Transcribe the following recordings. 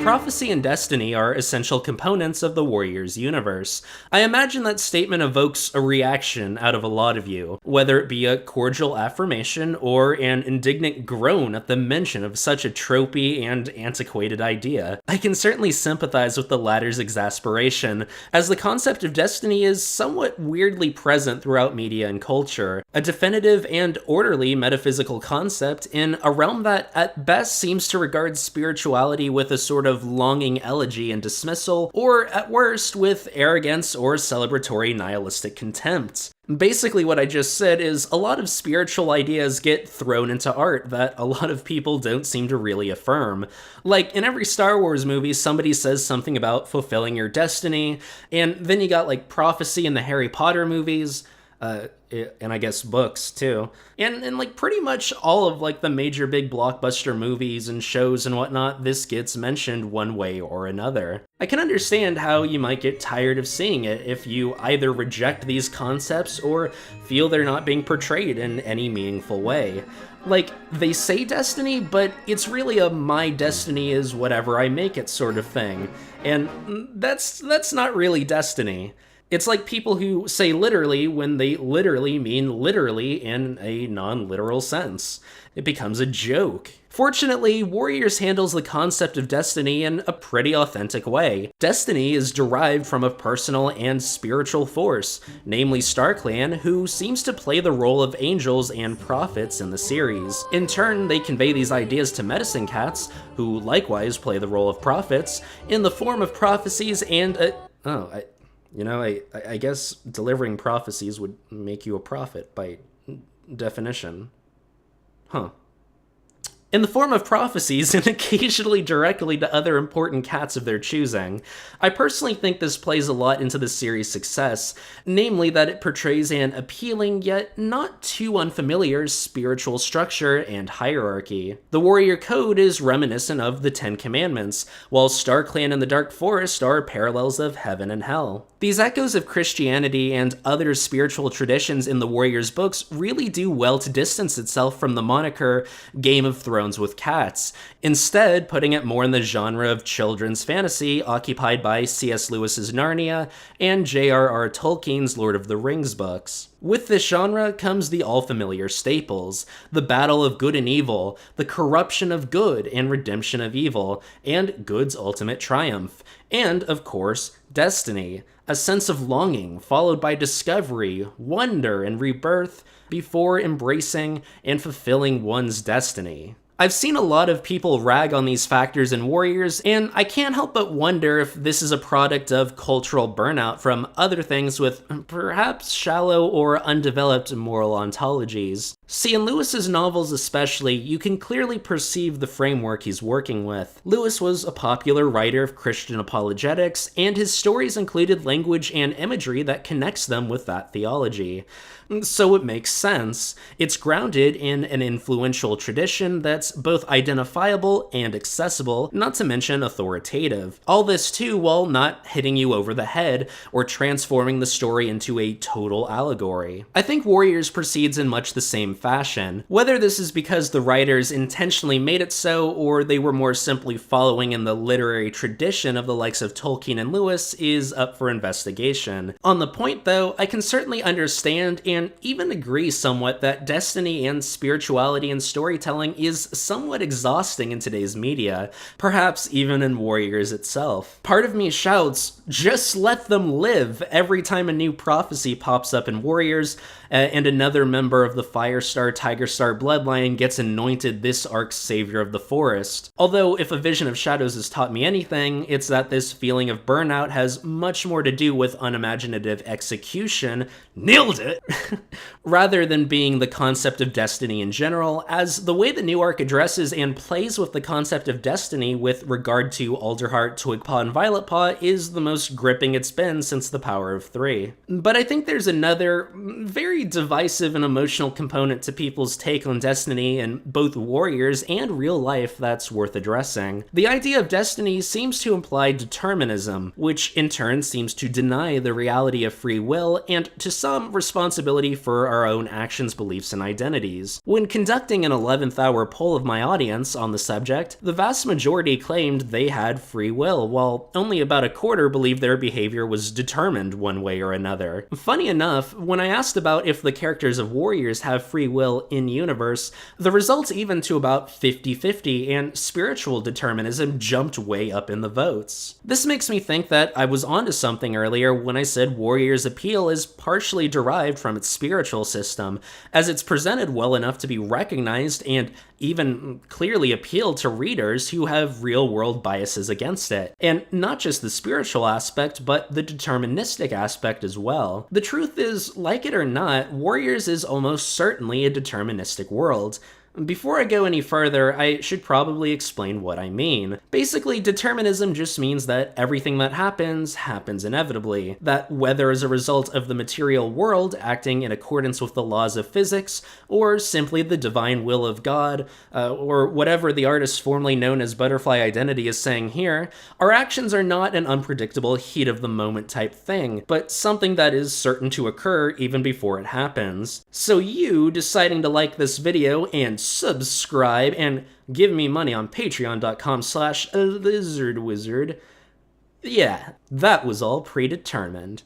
Prophecy and destiny are essential components of the Warriors universe. I imagine that statement evokes a reaction out of a lot of you, whether it be a cordial affirmation or an indignant groan at the mention of such a tropey and antiquated idea. I can certainly sympathize with the latter's exasperation, as the concept of destiny is somewhat weirdly present throughout media and culture, a definitive and orderly metaphysical concept in a realm that at best seems to regard spirituality with a sort of longing elegy and dismissal, or at worst with arrogance or celebratory nihilistic contempt. Basically what I just said is a lot of spiritual ideas get thrown into art that a lot of people don't seem to really affirm. Like, in every Star Wars movie, somebody says something about fulfilling your destiny, and then you got like prophecy in the Harry Potter movies, and I guess books too. And like pretty much all of like the major big blockbuster movies and shows and whatnot, this gets mentioned one way or another. I can understand how you might get tired of seeing it if you either reject these concepts or feel they're not being portrayed in any meaningful way. Like, they say destiny, but it's really a my destiny is whatever I make it sort of thing. And that's not really destiny. It's like people who say literally when they literally mean literally in a non-literal sense. It becomes a joke. Fortunately, Warriors handles the concept of destiny in a pretty authentic way. Destiny is derived from a personal and spiritual force, namely StarClan, who seems to play the role of angels and prophets in the series. In turn, they convey these ideas to medicine cats, who likewise play the role of prophets, in the form of prophecies and I guess delivering prophecies would make you a prophet by definition. Huh. In the form of prophecies and occasionally directly to other important cats of their choosing. I personally think this plays a lot into the series' success, namely that it portrays an appealing yet not too unfamiliar spiritual structure and hierarchy. The Warrior Code is reminiscent of the Ten Commandments, while StarClan and the Dark Forest are parallels of heaven and hell. These echoes of Christianity and other spiritual traditions in the Warriors books really do well to distance itself from the moniker Game of Thrones with cats, instead putting it more in the genre of children's fantasy occupied by C.S. Lewis's Narnia and J.R.R. Tolkien's Lord of the Rings books. With this genre comes the all-familiar staples, the battle of good and evil, the corruption of good and redemption of evil, and good's ultimate triumph, and, of course, destiny, a sense of longing followed by discovery, wonder, and rebirth before embracing and fulfilling one's destiny. I've seen a lot of people rag on these factors in Warriors, and I can't help but wonder if this is a product of cultural burnout from other things with perhaps shallow or undeveloped moral ontologies. See, in Lewis's novels especially, you can clearly perceive the framework he's working with. Lewis was a popular writer of Christian apologetics, and his stories included language and imagery that connects them with that theology. So it makes sense. It's grounded in an influential tradition that's both identifiable and accessible, not to mention authoritative. All this too while not hitting you over the head or transforming the story into a total allegory. I think Warriors proceeds in much the same fashion. Whether this is because the writers intentionally made it so, or they were more simply following in the literary tradition of the likes of Tolkien and Lewis is up for investigation. On the point though, I can certainly understand and even agree somewhat that destiny and spirituality in storytelling is somewhat exhausting in today's media, perhaps even in Warriors itself. Part of me shouts, just let them live, every time a new prophecy pops up in Warriors, and another member of the Firestar Tigerstar bloodline gets anointed this arc's savior of the forest. Although, if A Vision of Shadows has taught me anything, it's that this feeling of burnout has much more to do with unimaginative execution, nailed it, rather than being the concept of destiny in general, as the way the new arc addresses and plays with the concept of destiny with regard to Alderheart, Twigpaw, and Violetpaw is the most gripping it's been since The Power of Three. But I think there's another, very very divisive and emotional component to people's take on destiny in both Warriors and real life that's worth addressing. The idea of destiny seems to imply determinism, which in turn seems to deny the reality of free will and, to some, responsibility for our own actions, beliefs, and identities. When conducting an 11th hour poll of my audience on the subject, the vast majority claimed they had free will, while only about a quarter believed their behavior was determined one way or another. Funny enough, when I asked about if the characters of Warriors have free will in-universe, the results even to about 50-50, and spiritual determinism jumped way up in the votes. This makes me think that I was onto something earlier when I said Warriors' appeal is partially derived from its spiritual system, as it's presented well enough to be recognized and even clearly appeal to readers who have real-world biases against it. And not just the spiritual aspect, but the deterministic aspect as well. The truth is, like it or not, Warriors is almost certainly a deterministic world. Before I go any further, I should probably explain what I mean. Basically, determinism just means that everything that happens inevitably. That whether as a result of the material world acting in accordance with the laws of physics, or simply the divine will of God, or whatever the artist formerly known as Butterfly Identity is saying here, our actions are not an unpredictable heat-of-the-moment type thing, but something that is certain to occur even before it happens. So you deciding to like this video and subscribe and give me money on patreon.com/LZRD, yeah, that was all predetermined,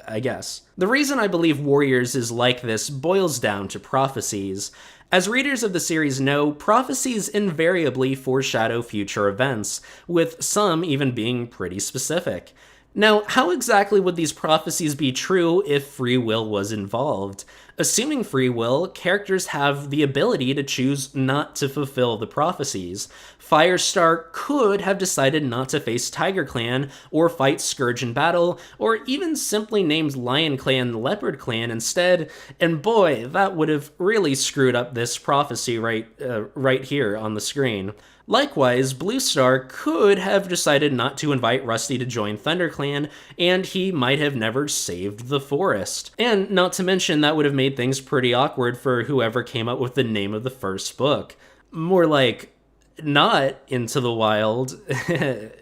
I guess. The reason I believe Warriors is like this boils down to prophecies. As readers of the series know, prophecies invariably foreshadow future events, with some even being pretty specific. Now, how exactly would these prophecies be true if free will was involved? Assuming free will, characters have the ability to choose not to fulfill the prophecies. Firestar could have decided not to face Tiger Clan or fight Scourge in battle, or even simply named Lion Clan Leopard Clan instead, and boy, that would have really screwed up this prophecy right here on the screen. Likewise, Bluestar could have decided not to invite Rusty to join ThunderClan, and he might have never saved the forest. And not to mention, that would have made things pretty awkward for whoever came up with the name of the first book. More like, not Into the Wild. I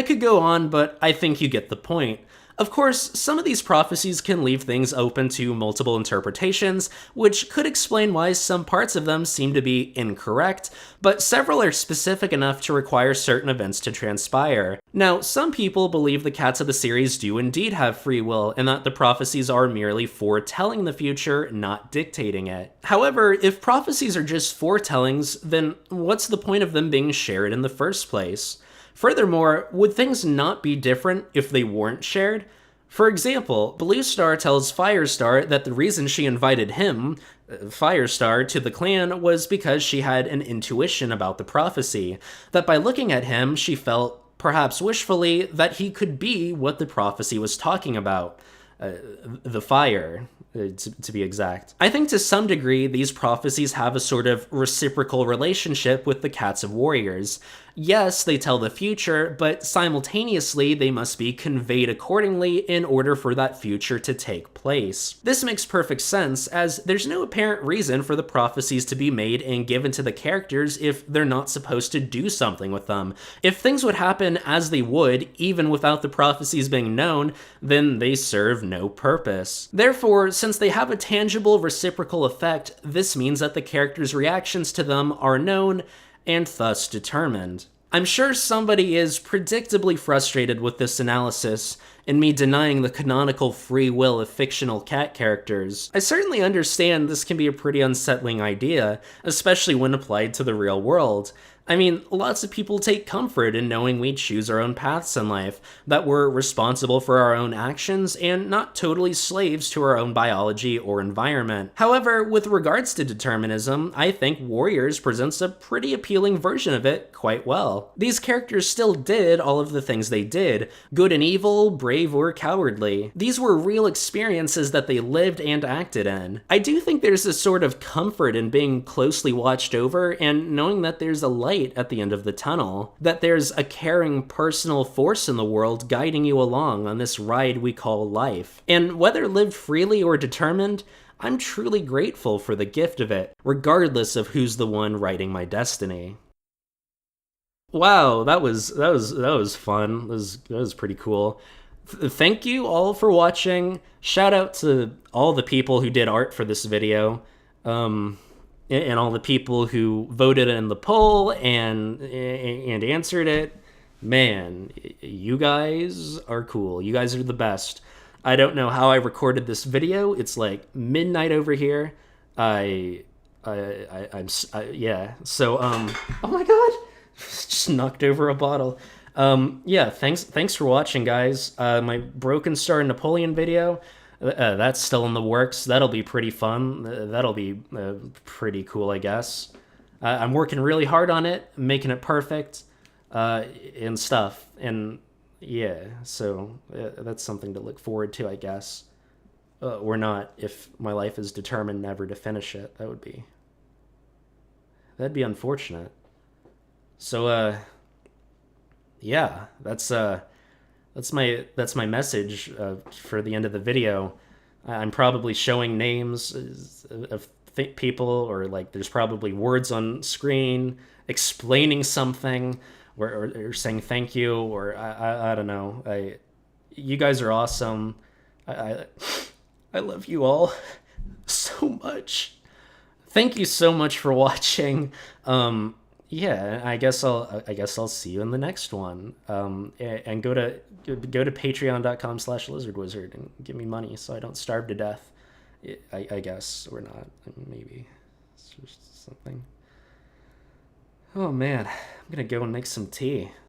could go on, but I think you get the point. Of course, some of these prophecies can leave things open to multiple interpretations, which could explain why some parts of them seem to be incorrect, but several are specific enough to require certain events to transpire. Now, some people believe the cats of the series do indeed have free will, and that the prophecies are merely foretelling the future, not dictating it. However, if prophecies are just foretellings, then what's the point of them being shared in the first place? Furthermore, would things not be different if they weren't shared? For example, Bluestar tells Firestar that the reason she invited him, Firestar, to the clan was because she had an intuition about the prophecy, that by looking at him, she felt, perhaps wishfully, that he could be what the prophecy was talking about. The fire, to be exact. I think to some degree, these prophecies have a sort of reciprocal relationship with the Cats of Warriors. Yes, they tell the future, but simultaneously they must be conveyed accordingly in order for that future to take place. This makes perfect sense, as there's no apparent reason for the prophecies to be made and given to the characters if they're not supposed to do something with them. If things would happen as they would, even without the prophecies being known, then they serve no purpose. Therefore, since they have a tangible reciprocal effect, this means that the characters' reactions to them are known and thus determined. I'm sure somebody is predictably frustrated with this analysis and me denying the canonical free will of fictional cat characters. I certainly understand this can be a pretty unsettling idea, especially when applied to the real world. I mean, lots of people take comfort in knowing we choose our own paths in life, that we're responsible for our own actions, and not totally slaves to our own biology or environment. However, with regards to determinism, I think Warriors presents a pretty appealing version of it quite well. These characters still did all of the things they did. Good and evil, brave brave or cowardly. These were real experiences that they lived and acted in. I do think there's a sort of comfort in being closely watched over and knowing that there's a light at the end of the tunnel, that there's a caring personal force in the world guiding you along on this ride we call life. And whether lived freely or determined, I'm truly grateful for the gift of it, regardless of who's the one writing my destiny. Wow, that was fun. That was pretty cool. Thank you all for watching. Shout out to all the people who did art for this video, and all the people who voted in the poll and answered it. Man, you guys are cool. You guys are the best. I don't know how I recorded this video. It's like midnight over here. Yeah. So oh my god. Just knocked over a bottle. Yeah, thanks for watching, guys. My Broken Star Napoleon video, that's still in the works. That'll be pretty fun. That'll be pretty cool, I guess. I'm working really hard on it, making it perfect, and stuff. And yeah, so that's something to look forward to, I guess. Or not, if my life is determined never to finish it. That'd be unfortunate. So, yeah, that's my message for the end of the video. I'm probably showing names of people, or like there's probably words on screen explaining something, or saying thank you, or I don't know. You guys are awesome. I love you all so much. Thank you so much for watching. Yeah, I guess I'll see you in the next one. And go to patreon.com/lizardwizard and give me money so I don't starve to death. I guess, or not. Maybe it's just something. Oh man, I'm gonna go and make some tea.